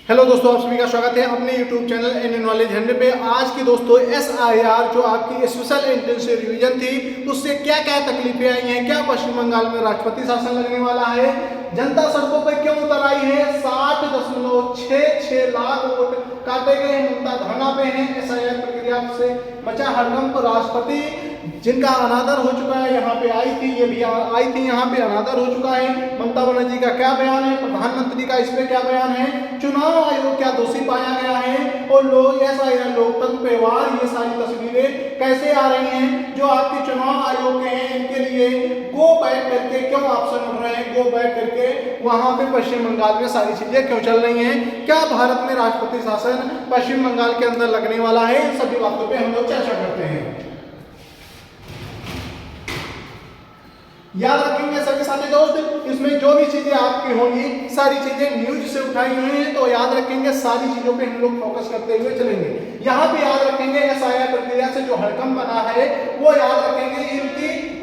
Hello दोस्तों, आप सभी का स्वागत है अपने YouTube चैनल एनी नॉलेज 100 पे। आज की दोस्तों SIR जो आपकी स्पेशल इंटेंसिव रिवीजन थी, उससे क्या क्या तकलीफें आई हैं, क्या पश्चिम बंगाल में राष्ट्रपति शासन लगने वाला है, जनता सड़कों पर क्यों उतर आई है, 60.66 लाख वोट काटे गए, ममता धरना पे हैं, SIR प्रक्रिया से मचा हड़कंप, राष्ट्रपति जिनका अनादर हो चुका है यहाँ पे आई थी, ये भी आई थी यहाँ पे, अनादर हो चुका है। ममता बनर्जी का क्या बयान है, प्रधानमंत्री का इस पे क्या बयान है, चुनाव आयोग क्या दोषी पाया गया है, और लोग SIR लोकतंत्र पे वार, ये सारी तस्वीरें कैसे आ रही हैं। जो आपके चुनाव आयोग के हैं, इनके लिए गो बैक करके क्यों ऑप्शन उठ रहे हैं, गो बैक करके वहां पे पश्चिम बंगाल में सारी चीजें क्यों चल रही हैं, क्या भारत में राष्ट्रपति शासन पश्चिम बंगाल के अंदर लगने वाला है, इन सभी बातों पे हम लोग चर्चा करते हैं। याद रखेंगे सभी साथी दोस्त, इसमें जो भी चीजें आपकी होंगी सारी चीजें न्यूज से उठाई हुई हैं, तो याद रखेंगे सारी चीजों पे हम लोग फोकस करते हुए चलेंगे। यहाँ पे याद रखेंगे SIR प्रक्रिया से जो हड़कंप बना है वो याद रखेंगे,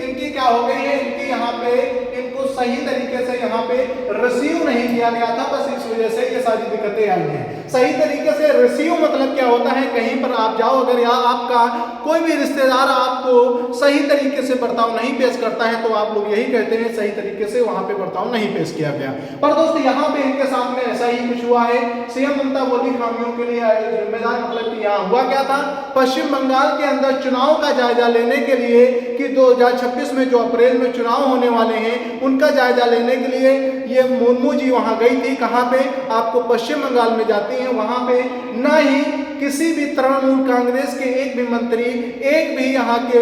इनकी क्या हो गई है, इनकी यहाँ पे इनको सही तरीके से यहाँ पे रिसीव नहीं किया गया था, बस इस वजह से ये सारी दिक्कतें आई हैं। सही तरीके से रिसीव मतलब क्या होता है, कहीं पर आप जाओ, अगर यहाँ आपका कोई भी रिश्तेदार आपको सही तरीके से बर्ताव नहीं पेश करता है तो आप लोग यही कहते हैं सही तरीके से वहां पे बर्ताव नहीं पेश किया गया। पर दोस्त यहाँ पे इनके साथ में ऐसा ही कुछ हुआ है। CM ममता बोली खामियों के लिए जिम्मेदार, मतलब कि यहाँ हुआ क्या था, पश्चिम बंगाल के अंदर चुनाव का जायजा लेने के लिए कि 2026 में जो अप्रैल में चुनाव होने वाले हैं उनका जायजा लेने के लिए ये मुर्मू जी वहां गई थी। कहां पे, आपको पश्चिम बंगाल में जाती हैं, वहां पे न ही किसी भी तृणमूल कांग्रेस के एक भी मंत्री, एक भी यहाँ के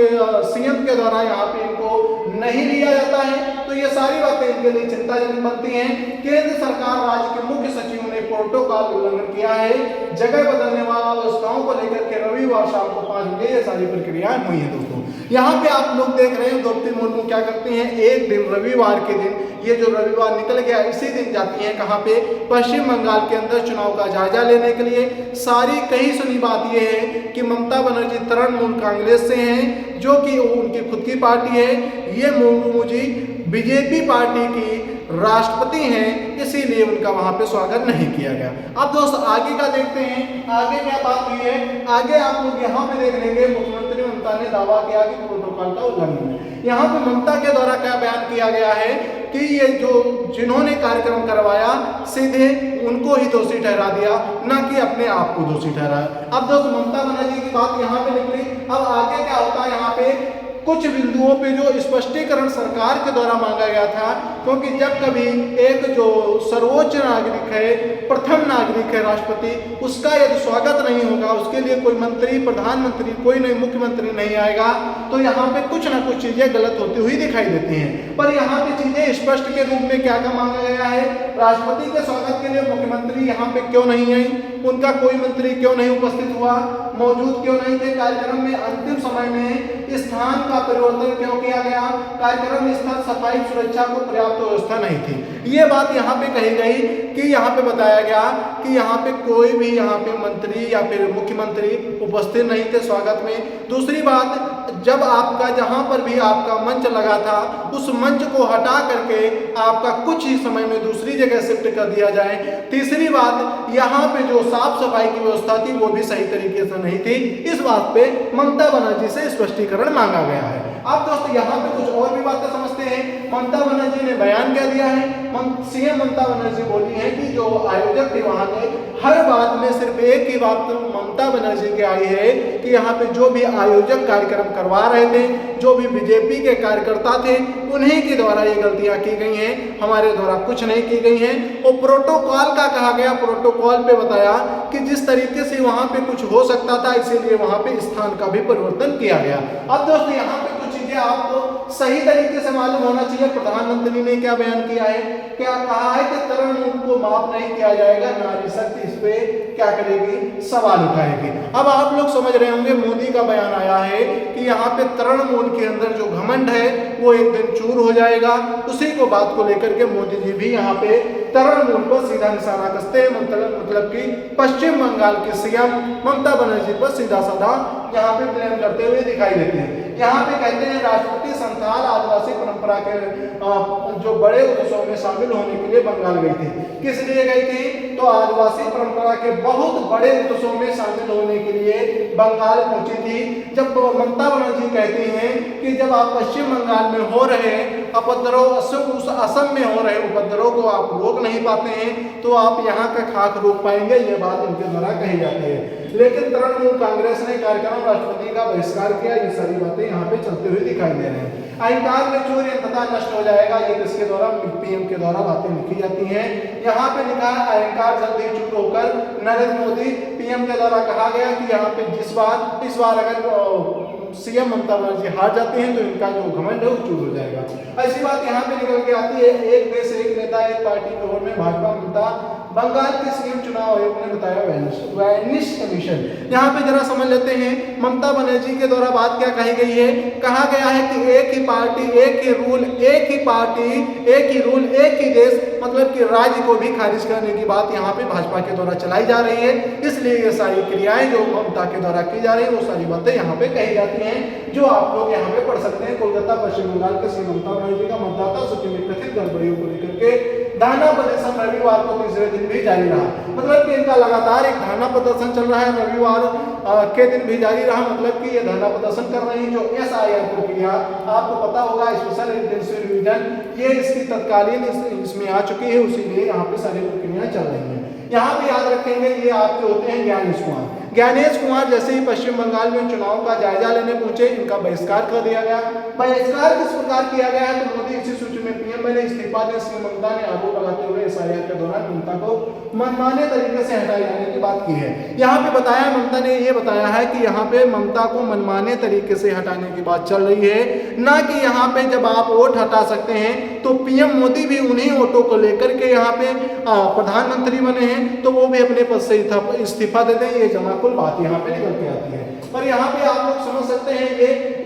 CM के द्वारा यहाँ पे इनको नहीं लिया जाता है, तो ये सारी बातें इनके लिए चिंताजनक बनती हैं। केंद्र सरकार, राज्य के मुख्य सचिव ने प्रोटोकॉल उल्लंघन किया है, जगह बदलने वाला व्यवस्थाओं को लेकर के रविवार शाम को 5 बजे ये सारी प्रक्रिया हुई है। दोस्तों यहाँ पे आप लोग देख रहे हैं द्रौपदी मुर्मू क्या करती हैं, एक दिन रविवार के दिन, ये जो रविवार निकल गया इसी दिन जाती हैं कहाँ पे, पश्चिम बंगाल के अंदर चुनाव का जायजा लेने के लिए। सारी कहीं सुनी बात यह है कि ममता बनर्जी तृणमूल कांग्रेस से हैं, जो कि उनकी खुद की पार्टी है, ये मुर्मू जी बीजेपी पार्टी की राष्ट्रपति हैं, इसीलिए उनका वहां पे स्वागत नहीं किया गया। अब दोस्त आगे का देखते हैं, आगे क्या बात हुई है। आगे आप लोग यहाँ पे देख लेंगे, मुख्यमंत्री ममता ने दावा किया कि प्रोटोकॉल का उल्लंघन है। यहाँ पे ममता के द्वारा क्या बयान किया गया है कि ये जो जिन्होंने कार्यक्रम करवाया सीधे उनको ही दोषी ठहरा दिया, ना कि अपने आप को दोषी ठहराया। अब दोस्त ममता बनर्जी की बात यहाँ पे निकली, अब आगे क्या होता है, यहाँ पे कुछ बिंदुओं पे जो स्पष्टीकरण सरकार के द्वारा मांगा गया था, क्योंकि जब कभी एक जो सर्वोच्च नागरिक है, प्रथम नागरिक है राष्ट्रपति, उसका यदि स्वागत नहीं होगा, उसके लिए कोई मंत्री, प्रधानमंत्री, कोई नहीं, मुख्यमंत्री नहीं आएगा, तो यहाँ पे कुछ ना कुछ चीजें गलत होती हुई दिखाई देती हैं। पर यहाँ पे चीजें स्पष्ट के रूप में क्या क्या मांगा गया है, राष्ट्रपति के स्वागत के लिए मुख्यमंत्री यहाँ पे क्यों नहीं आई, उनका कोई मंत्री क्यों नहीं उपस्थित हुआ, मौजूद क्यों नहीं थे कार्यक्रम में, अंतिम समय में स्थान का परिवर्तन क्यों किया गया, कार्यक्रम स्थल सफाई सुरक्षा को पर्याप्त व्यवस्था नहीं थी। ये बात यहाँ पे कही गई कि यहाँ पे बताया गया कि यहाँ पे कोई भी यहाँ पे मंत्री या फिर मुख्यमंत्री उपस्थित नहीं थे स्वागत में। दूसरी बात, जब आपका जहाँ पर भी आपका मंच लगा था उस मंच को हटा करके आपका कुछ ही समय में दूसरी जगह शिफ्ट कर दिया जाए। तीसरी बात, यहाँ पे जो साफ सफाई की व्यवस्था थी वो भी सही तरीके से नहीं थी। इस बात पे ममता बनर्जी से स्पष्टीकरण मांगा गया है। अब दोस्तों यहाँ पे कुछ और भी बातें समझते हैं। ममता बनर्जी ने बयान क्या दिया है, CM ममता बनर्जी बोली है कि जो आयोजक थे वहां के, हर बात में सिर्फ एक ही बात ममता बनर्जी की आई है कि यहाँ पे जो भी आयोजक कार्यक्रम करवा रहे थे, जो भी बीजेपी के कार्यकर्ता थे, उन्हीं के द्वारा ये गलतियां की गई हैं, हमारे द्वारा कुछ नहीं की गई हैं। और प्रोटोकॉल का कहा गया, प्रोटोकॉल पे बताया कि जिस तरीके से वहां पे कुछ हो सकता था, इसीलिए वहां पे स्थान का भी परिवर्तन किया गया। अब दोस्तों यहाँ पे कुछ चीजें आपको सही तरीके से मालूम होना चाहिए। प्रधानमंत्री ने क्या बयान किया है, क्या कहा है कि तृणमूल को माफ नहीं किया जाएगा, नारी शक्ति इस पे क्या करेगी, सवाल उठाएगी। अब आप लोग समझ रहे होंगे, मोदी का बयान आया है कि यहाँ पे तृणमूल के अंदर जो घमंड है वो एक दिन चूर हो जाएगा। उसी को बात को लेकर के मोदी जी भी यहाँ पे तृणमूल पर सीधा निशाना कसते हैं, मतलब कि पश्चिम बंगाल के CM ममता बनर्जी पर सीधा साधा यहाँ पे ब्लेम करते हुए दिखाई देते हैं। यहाँ पे कहते हैं राष्ट्रपति संथाल आदिवासी परंपरा के जो बड़े उत्सव में शामिल होने के लिए बंगाल गई थी। किस लिए गई थी? तो आदिवासी परंपरा के बहुत बड़े उत्सव में शामिल होने के लिए बंगाल पहुंची थी। जब ममता बनर्जी कहती हैं कि जब आप पश्चिम बंगाल में हो रहे उपद्रव, उस असम में हो रहे उपद्रव को आप रोक नहीं पाते हैं तो आप यहाँ का खाक रोक पाएंगे, ये बात इनके द्वारा कही जाती है। लेकिन तृणमूल कांग्रेस ने कार्यक्रम राष्ट्रपति का बहिष्कार किया। ये सारी बातें यहाँ पे चलते हुए दिखाई दे रहे हैं। अहंकार में चोरी अंततः नष्ट हो जाएगा, ये किसके द्वारा? पीएम के द्वारा बातें लिखी जाती हैं। यहाँ पे लिखा है अहंकार जल्दी चूर होकर नरेंद्र मोदी, पीएम के द्वारा कहा गया कि यहाँ पे इस बार अगर सीएम ममता बनर्जी हार जाती हैं तो इनका जो घमंड है वो चूर हो जाएगा। ऐसी बात यहाँ पे निकल के आती है। एक देश एक नेता एक पार्टी के ओर में भाजपा ममता। बंगाल के सीएम चुनाव आयोग ने बताया वैनिश कमीशन। यहाँ पे जरा समझ लेते हैं ममता बनर्जी के द्वारा बात क्या कही गई है। कहा गया है कि एक ही पार्टी एक ही रूल, एक ही पार्टी एक ही रूल एक ही देश, मतलब कि राज्य को भी खारिज करने की बात यहाँ पे भाजपा के द्वारा चलाई जा रही है। इसलिए ये सारी क्रियाएं जो ममता के द्वारा की जा रही है वो सारी बातें यहाँ पे कही जाती हैं, जो आप लोग यहाँ पे पढ़ सकते हैं। कोलकाता पश्चिम बंगाल के सीएम ममता बनर्जी का मतदाता सूची में कथित गड़बड़ियों को लेकर के धरना प्रदर्शन रविवार को तीसरे दिन भी जारी रहा। मतलब कि इनका लगातार एक धरना प्रदर्शन चल रहा है, रविवार के दिन भी जारी रहा। मतलब कि ये धरना प्रदर्शन कर रहे हैं। जो SIR प्रक्रिया आपको पता होगा, स्पेशल इंटेंसिव रिवीजन, ये इसकी तत्कालीन इसमें आ चुकी है, उसीलिए यहाँ पे सारी प्रक्रियाएं चल रही हैं। यहाँ पे याद रखेंगे ये आपके होते हैं ज्ञानेश कुमार। ज्ञानेश कुमार जैसे ही पश्चिम बंगाल में चुनाव का जायजा लेने पहुंचे, इनका बहिष्कार कर दिया गया। बहिष्कार किस प्रकार किया गया है तो मोदी इसी सूची में पीएम बने, इस्तीफा दे सीएम ममता ने आरोप लगाते हुए SIR के दौरान ममता को मनमाने तरीके से हटाए जाने की बात की है। यहाँ पे बताया, ममता ने ये बताया है कि यहाँ पे ममता को मनमाने तरीके से हटाने की बात चल रही है, ना कि यहाँ पे जब आप वोट हटा सकते हैं तो पीएम मोदी भी उन्हीं वोटों को लेकर के यहाँ पे प्रधानमंत्री बने हैं तो वो भी अपने पद से इस्तीफा दे दें। ये जमाकुल बात यहाँ पे निकल के आती है। पर यहाँ पे आप लोग समझ सकते हैं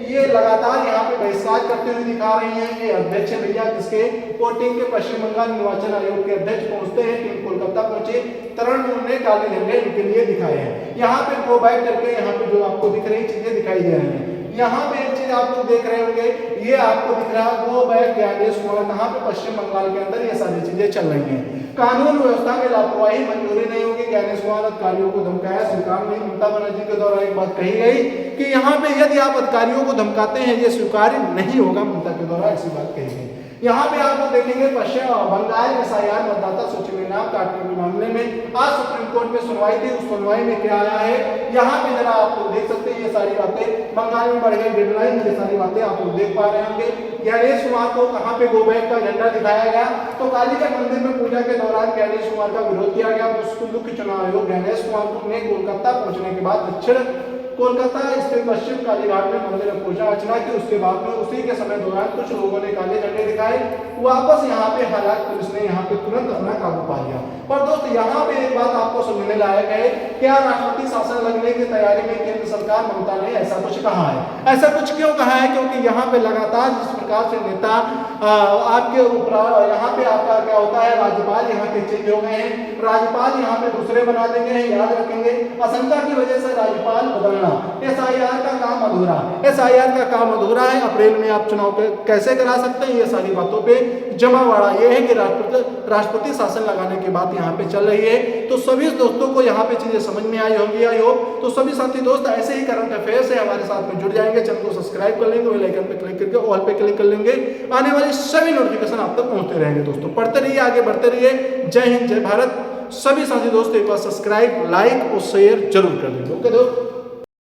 ये लगातार यहाँ पे बहिष्कार करते हुए दिखा रही हैं। ये अध्यक्ष भैया किसके? वोटिंग के पश्चिम बंगाल निर्वाचन आयोग के अध्यक्ष पहुंचते हैं, टीम कोलकाता पहुंचे, तृणमूल ने काले झंडे इनके लिए दिखाए हैं। यहाँ पे गो बैक करके यहाँ पे जो आपको दिख रही चीजें दिखाई दे रही हैं। यहाँ पे एक चीज आप लोग देख रहे होंगे, ये आपको दिख रहा है गो बैक ज्ञानेश कुमार। कहाँ पे? पश्चिम बंगाल के अंदर ये सारी चीजें चल रही हैं। कानून व्यवस्था में लापरवाही मंजूरी नहीं होगी। ज्ञानेश कुमार अधिकारियों को धमकाया, स्वीकार नहीं। ममता बनर्जी के द्वारा एक बात कही गई कि यहाँ पे यदि आप अधिकारियों को धमकाते हैं ये स्वीकार्य नहीं होगा। ममता के द्वारा ऐसी बात कही गई। यहाँ पे आप लोग देखेंगे पश्चिम बंगाल SIR मतदाता सूची में नाम काटने के मामले में आज सुप्रीम कोर्ट में सुनवाई थी। उस सुनवाई में क्या आया है यहाँ पे जरा आप लोग देख सकते हैं। ये सारी बातें बंगाल में बढ़ गई डेडलाइन, ये सारी बातें आप लोग देख पा रहे होंगे। ज्ञानेश कुमार को कहाँ पे गो बैक का झंडा दिखाया गया तो कालिका मंदिर में पूजा के दौरान ज्ञानेश कुमार का विरोध किया गया। मुख्य चुनाव आयोग ज्ञानेश कुमार ने कोलकाता पहुंचने के बाद दक्षिण कोलकाता स्थित पश्चिम कालीघाट में मंदिर में पूजा अर्चना की। उसके बाद में उसी के समय दौरान कुछ लोगों ने काले झंडे दिखाए वापस यहाँ पे, हालांकि पुलिस ने यहाँ पे तुरंत अपना काबू पा लिया। पर दोस्त यहाँ पे एक बात आपको समझने लायक है, क्या राष्ट्रपति शासन लगने की तैयारी में केंद्र सरकार ममता ने ऐसा कुछ कहा है? ऐसा कुछ क्यों कहा है? क्योंकि यहाँ पे लगातार जिस प्रकार से नेता आपके ऊपर, यहाँ पे आपका क्या होता है, राज्यपाल यहाँ के चेंज हो गए हैं, राज्यपाल यहाँ पे दूसरे बना देंगे। याद रखेंगे आशंका की वजह से राज्यपाल बदलना, SIR का काम अधूरा, SIR का काम अधूरा है। अप्रैल में आप चुनाव कैसे करा सकते हैं? ये सारी बातों पे जमावाड़ा ये है कि राष्ट्रपति शासन लगाने की बात यहाँ पे चल रही है। तो सभी दोस्तों को यहाँ पे चीजें समझ में आई होंगी आई होप। तो सभी साथी दोस्त ऐसे ही करंट अफेयर से हमारे साथ में जुड़ जाएंगे। चैनल को सब्सक्राइब कर लेंगे, बेल आइकन पे क्लिक करके ऑल पे क्लिक कर लेंगे। आने वाली सभी नोटिफिकेशन आप तक पहुंचते रहेंगे। दोस्तों पढ़ते रहिए, आगे बढ़ते रहिए। जय हिंद, जय भारत। सभी साथी दोस्त एक बार सब्सक्राइब, लाइक और शेयर जरूर कर देंगे। ओके दोस्त।